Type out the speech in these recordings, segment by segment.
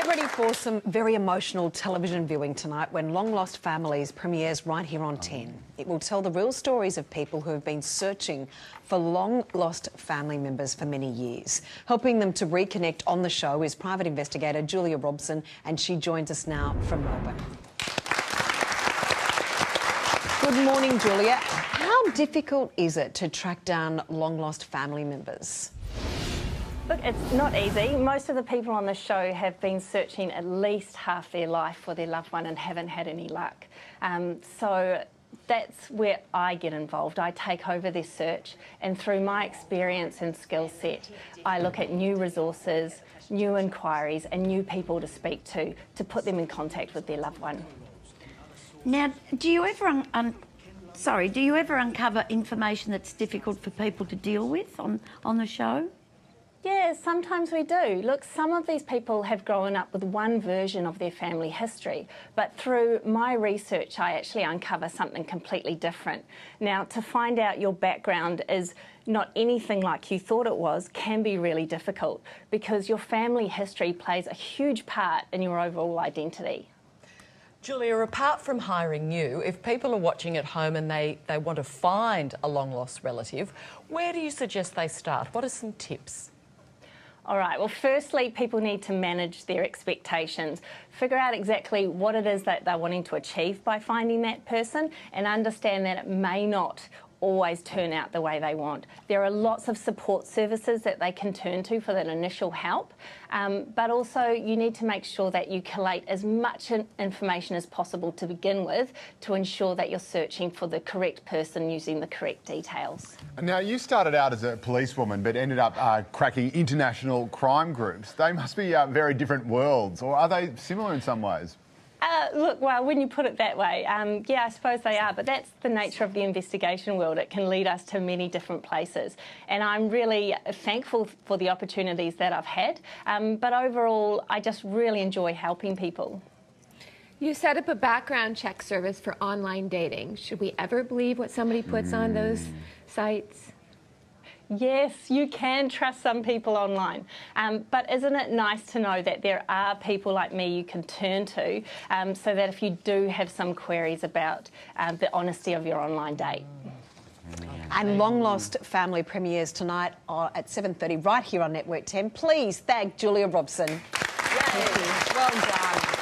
ready for some very emotional television viewing tonight when Long Lost Families premieres right here on 10. It will tell the real stories of people who have been searching for long-lost family members for many years. Helping them to reconnect on the show is private investigator Julia Robson, and she joins us now from Melbourne. Good morning, Julia. How difficult is it to track down long-lost family members? Look, it's not easy. Most of the people on the show have been searching at least half their life for their loved one and haven't had any luck. So that's where I get involved. I take over their search, and through my experience and skill set, I look at new resources, new inquiries and new people to speak to put them in contact with their loved one. Now, do you ever uncover information that's difficult for people to deal with on the show? Yeah, sometimes we do. Look, some of these people have grown up with one version of their family history, but through my research, I actually uncover something completely different. Now, to find out your background is not anything like you thought it was can be really difficult because your family history plays a huge part in your overall identity. Julia, apart from hiring you, if people are watching at home and they want to find a long-lost relative, where do you suggest they start? What are some tips? All right, well, firstly, people need to manage their expectations, figure out exactly what it is that they're wanting to achieve by finding that person, and understand that it may not always turn out the way they want. There are lots of support services that they can turn to for that initial help, but also you need to make sure that you collate as much information as possible to begin with to ensure that you're searching for the correct person using the correct details. Now, you started out as a policewoman but ended up cracking international crime groups. They must be very different worlds, or are they similar in some ways? Look, well, when you put it that way, yeah, I suppose they are, but that's the nature of the investigation world. It can lead us to many different places, and I'm really thankful for the opportunities that I've had, but overall, I just really enjoy helping people. You set up a background check service for online dating. Should we ever believe what somebody puts on those sites? Yes, you can trust some people online, but isn't it nice to know that there are people like me you can turn to so that if you do have some queries about the honesty of your online date. And Long Lost Family premieres tonight at 7:30 right here on Network 10. Please thank Julia Robson. Yay. Well done.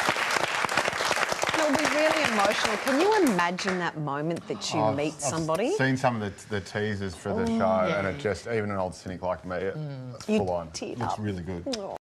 It'll be really emotional. Can you imagine that moment that you meet somebody? I've seen some of the teasers for the show, and it just, even an old cynic like me, it's full on. It looks really good.